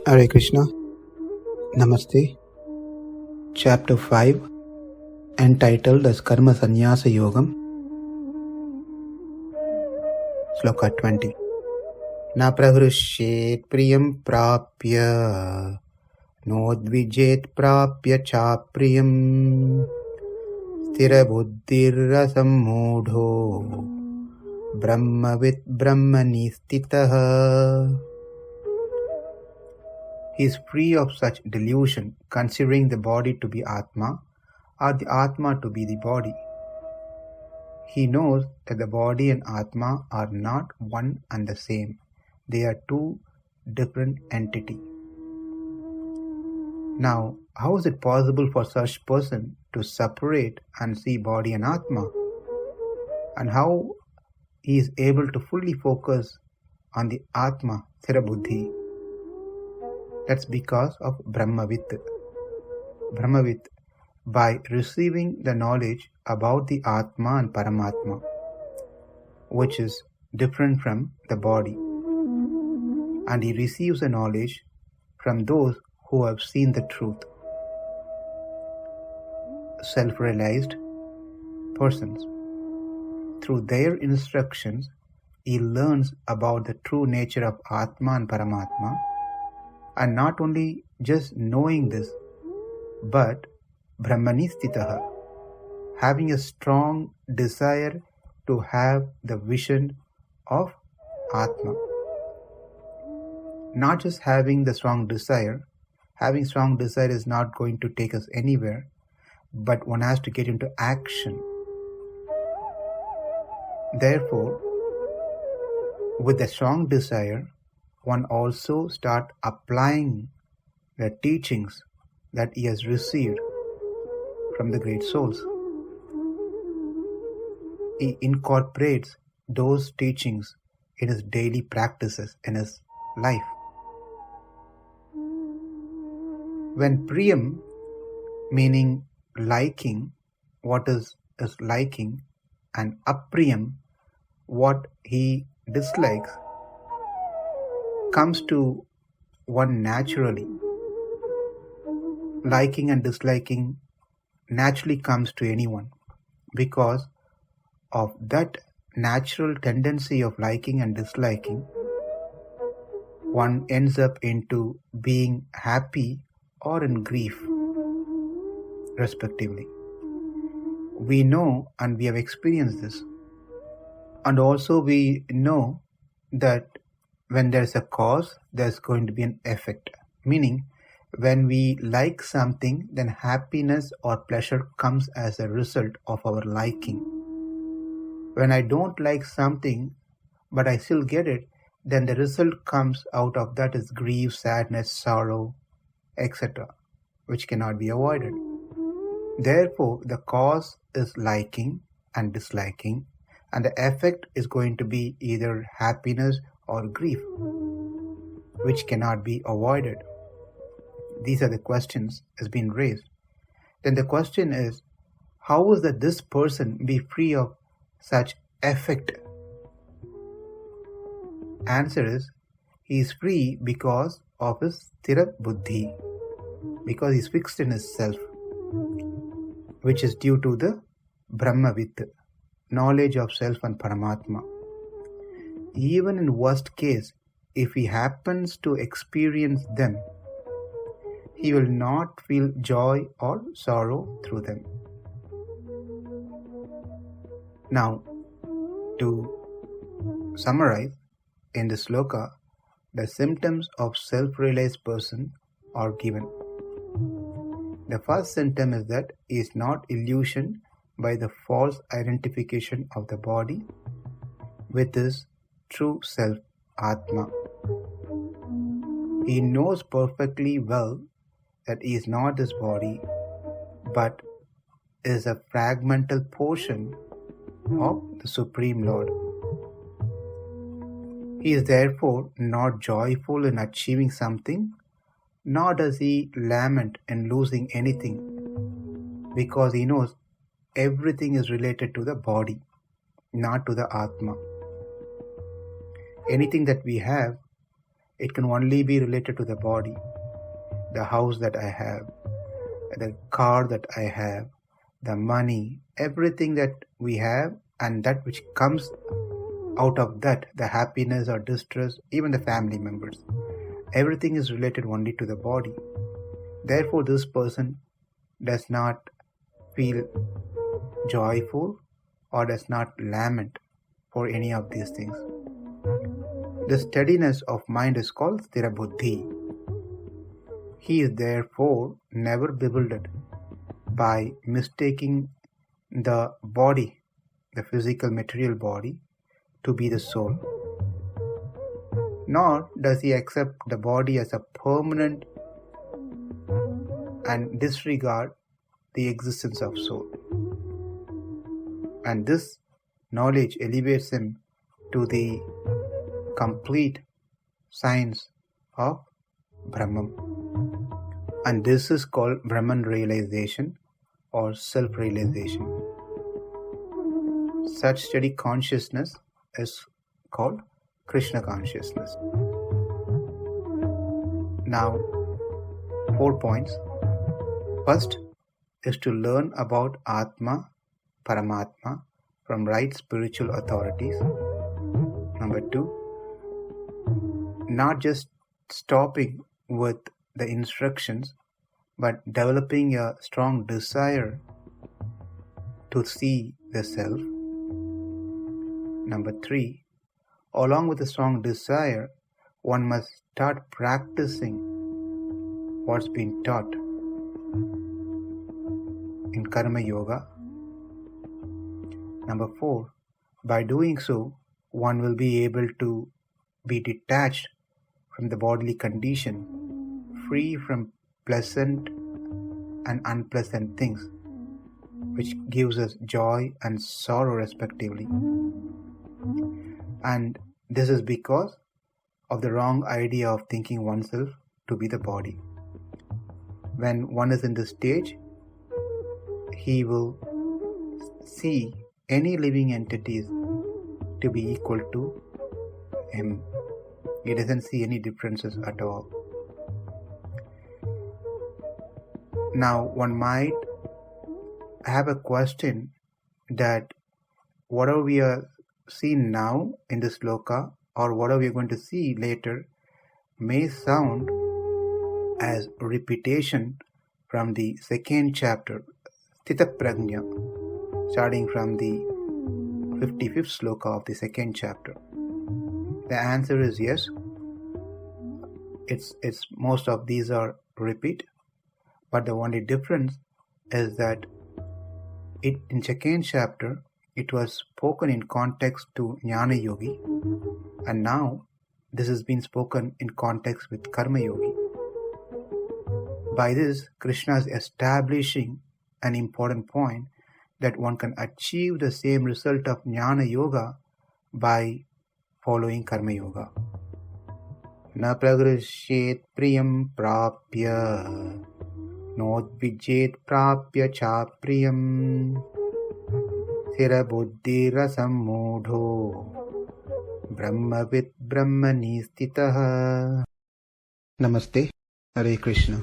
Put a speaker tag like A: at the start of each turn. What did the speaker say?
A: Hare Krishna. Namaste. Chapter 5, entitled as Karma Sannyasa Yogam. Sloka 20. Na prahṛṣyet priyaṁ prāpya, nodvijet prāpya cāpriyam, sthira-buddhir asammūḍho, brahma-vid brahmaṇi sthitaḥ. He is free of such delusion, considering the body to be Atma or the Atma to be the body. He knows that the body and Atma are not one and the same. They are two different entities. Now, how is it possible for such person to separate and see body and Atma? And how he is able to fully focus on the Atma, sthira-buddhir? That's because of brahma-vid. Brahma-vid, by receiving the knowledge about the Atma and Paramatma, which is different from the body. And he receives the knowledge from those who have seen the truth. Self-realized persons. Through their instructions, he learns about the true nature of Atma and Paramatma. And not only just knowing this, but brahmaṇi sthitaḥ, having a strong desire to have the vision of Atma. Not just having the strong desire. Having strong desire is not going to take us anywhere, but one has to get into action. Therefore, with a strong desire, one also start applying the teachings that he has received from the great souls. He incorporates those teachings in his daily practices, in his life. When priyaṁ, meaning liking, what is liking, and apriyaṁ, what he dislikes, comes to one naturally. Liking and disliking naturally comes to anyone because of that natural tendency of liking and disliking. One ends up into being happy or in grief, respectively. We know and we have experienced this. And also we know that when there's a cause, there's going to be an effect. Meaning, when we like something, then happiness or pleasure comes as a result of our liking. When I don't like something, but I still get it, then the result comes out of that is grief, sadness, sorrow, etc., which cannot be avoided. Therefore, the cause is liking and disliking, and the effect is going to be either happiness or grief, which cannot be avoided. These are the questions has been raised. Then the question is, how is that this person be free of such effect? Answer is, he is free because of his sthira-buddhir, because he is fixed in his self, which is due to the brahma-vid, knowledge of self and Paramatma. Even in worst case, if he happens to experience them, he will not feel joy or sorrow through them. Now, to summarize, in the sloka, the symptoms of self-realized person are given. The first symptom is that he is not illusioned by the false identification of the body with his true self, Atma. He knows perfectly well that he is not his body, but is a fragmental portion of the Supreme Lord. He is therefore not joyful in achieving something, nor does he lament in losing anything, because he knows everything is related to the body, not to the Atma. Anything that we have It can only be related to the body, the house that I have, the car that I have, the money, everything that we have, and that which comes out of that, the happiness or distress, even the family members. Everything is related only to the body. Therefore, this person does not feel joyful or does not lament for any of these things. The steadiness of mind is called sthira-buddhir. He is therefore never bewildered by mistaking the body, the physical material body, to be the soul. Nor does he accept the body as a permanent and disregard the existence of soul. And this knowledge elevates him to the complete science of Brahman. And this is called Brahman realization or self-realization. Such steady consciousness is called Krishna consciousness. Now, 4 points. First is to learn about Atma, Paramatma from right spiritual authorities. Number 2, not just stopping with the instructions, but developing a strong desire to see the self. Number 3, along with a strong desire, one must start practicing what's been taught in Karma Yoga. Number 4, by doing so, one will be able to be detached from the bodily condition, free from pleasant and unpleasant things, which gives us joy and sorrow respectively. And this is because of the wrong idea of thinking oneself to be the body. When one is in this stage, he will see any living entities to be equal to him. He doesn't see any differences at all. Now, one might have a question that whatever we are seeing now in this sloka or whatever we are going to see later may sound as repetition from the second chapter, sthitaḥ, starting from the 55th sloka of the second chapter. The answer is yes. It's most of these are repeat, but the only difference is that in second chapter it was spoken in context to Jnana Yogi, and now this has been spoken in context with Karma Yogi. By this, Krishna is establishing an important point that one can achieve the same result of Jnana Yoga by following Karma Yoga. Na prahṛṣyet priyaṁ prāpya, nodvijet prāpya cāpriyam, sthira-buddhir asammūḍho, brahma-vid brahmaṇi sthitaḥ. Namaste. Hare Krishna.